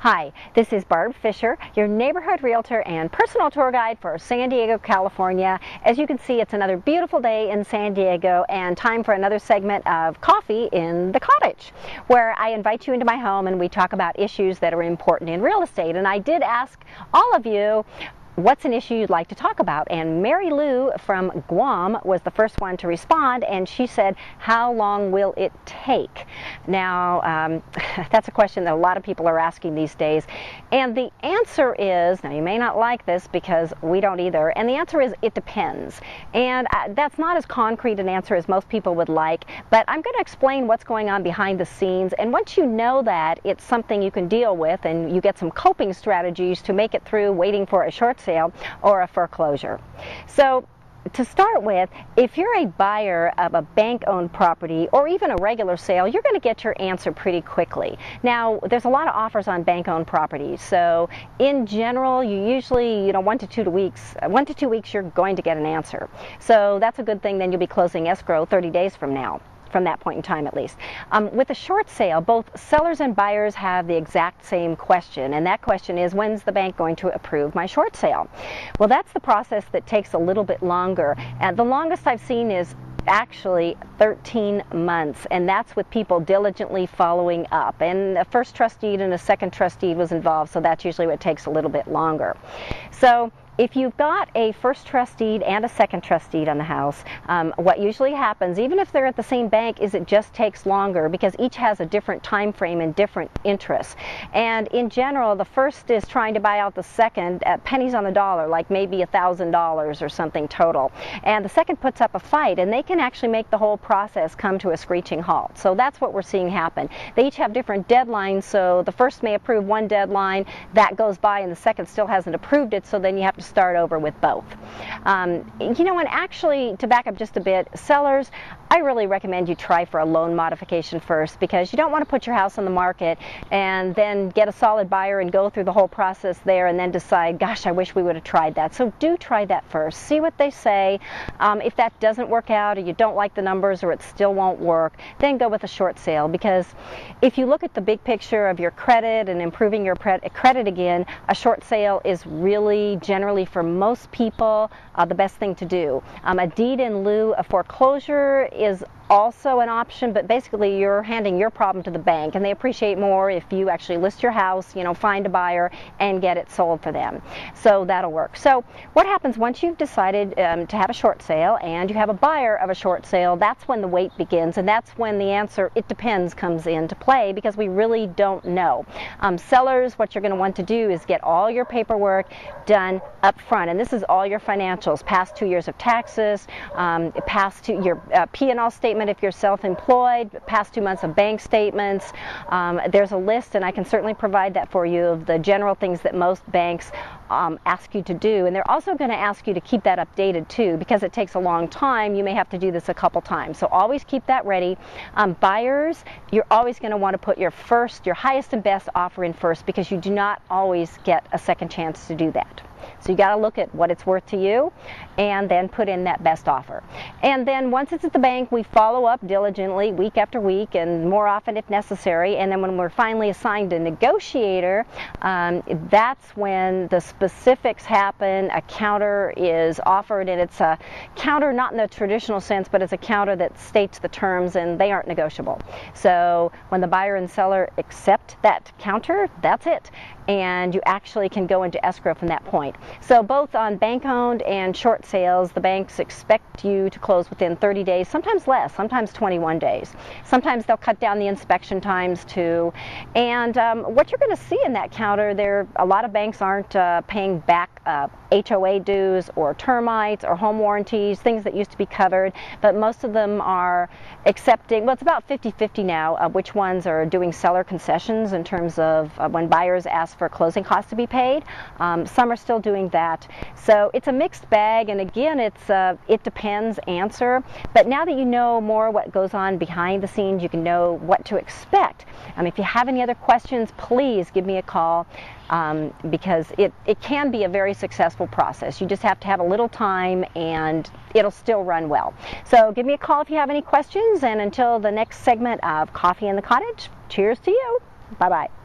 Hi, this is Barb Fischer, your neighborhood realtor and personal tour guide for San Diego, California. As you can see, it's another beautiful day in San Diego and time for another segment of Coffee in the Cottage, where I invite you into my home and we talk about issues that are important in real estate. And I did ask all of you, what's an issue you'd like to talk about? And Mary Lou from Guam was the first one to respond, and she said, how long will it take? Now, that's a question that a lot of people are asking these days. And the answer is, now you may not like this because we don't either, and the answer is it depends. And that's not as concrete an answer as most people would like, but I'm going to explain what's going on behind the scenes. And once you know that, it's something you can deal with, and you get some coping strategies to make it through waiting for a short sale or a foreclosure. So to start with, if you're a buyer of a bank-owned property or even a regular sale, you're going to get your answer pretty quickly. Now, there's a lot of offers on bank-owned properties, so in general, you usually, 1 to 2 weeks, you're going to get an answer. So that's a good thing. Then you'll be closing escrow 30 days from now. From that point in time, at least. With a short sale, both sellers and buyers have the exact same question, and that question is, when's the bank going to approve my short sale? Well, that's the process that takes a little bit longer, and the longest I've seen is actually 13 months, and that's with people diligently following up. And a first trust deed and a second trust deed was involved, so that's usually what takes a little bit longer. So if you've got a first trust deed and a second trust deed on the house, what usually happens, even if they're at the same bank, is it just takes longer because each has a different time frame and different interests. And in general, the first is trying to buy out the second at pennies on the dollar, like maybe $1,000 or something total. And the second puts up a fight, and they can actually make the whole process come to a screeching halt. So that's what we're seeing happen. They each have different deadlines, so the first may approve one deadline, that goes by, and the second still hasn't approved it, so then you have to start over with both. And actually, to back up just a bit, sellers, I really recommend you try for a loan modification first, because you don't want to put your house on the market and then get a solid buyer and go through the whole process there and then decide, gosh, I wish we would have tried that. So do try that first. See what they say. If that doesn't work out, or you don't like the numbers, or it still won't work, then go with a short sale, because if you look at the big picture of your credit and improving your credit again, a short sale is really generally for most people the best thing to do. A deed in lieu of foreclosure is also an option, but basically you're handing your problem to the bank, and they appreciate more if you actually list your house, find a buyer and get it sold for them. So that'll work. So what happens once you've decided to have a short sale and you have a buyer of a short sale? That's when the wait begins, and that's when the answer, it depends, comes into play, because we really don't know. Sellers, what you're going to want to do is get all your paperwork done up front, and this is all your financials, past 2 years of taxes, past your P&L statement if you're self-employed, past 2 months of bank statements. There's a list, and I can certainly provide that for you, of the general things that most banks ask you to do. And they're also going to ask you to keep that updated too, because it takes a long time. You may have to do this a couple times, so always keep that ready. Buyers, you're always going to want to put your highest and best offer in first, because you do not always get a second chance to do that. So you got to look at what it's worth to you and then put in that best offer. And then once it's at the bank, we follow up diligently week after week, and more often if necessary. And then when we're finally assigned a negotiator, that's when the specifics happen. A counter is offered, and it's a counter not in the traditional sense, but it's a counter that states the terms, and they aren't negotiable. So when the buyer and seller accept that counter, that's it. And you actually can go into escrow from that point. So both on bank-owned and short sales, the banks expect you to close within 30 days, sometimes less, sometimes 21 days. Sometimes they'll cut down the inspection times too. And what you're going to see in that counter, a lot of banks aren't paying back HOA dues or termites or home warranties, things that used to be covered, but most of them are accepting, well, it's about 50-50 now, which ones are doing seller concessions in terms of when buyers ask for closing costs to be paid. Some are still doing that. So it's a mixed bag, and again, it depends answer. But now that you know more what goes on behind the scenes, you can know what to expect. If you have any other questions, please give me a call. Because it can be a very successful process. You just have to have a little time, and it'll still run well. So give me a call if you have any questions, and until the next segment of Coffee in the Cottage, cheers to you. Bye-bye.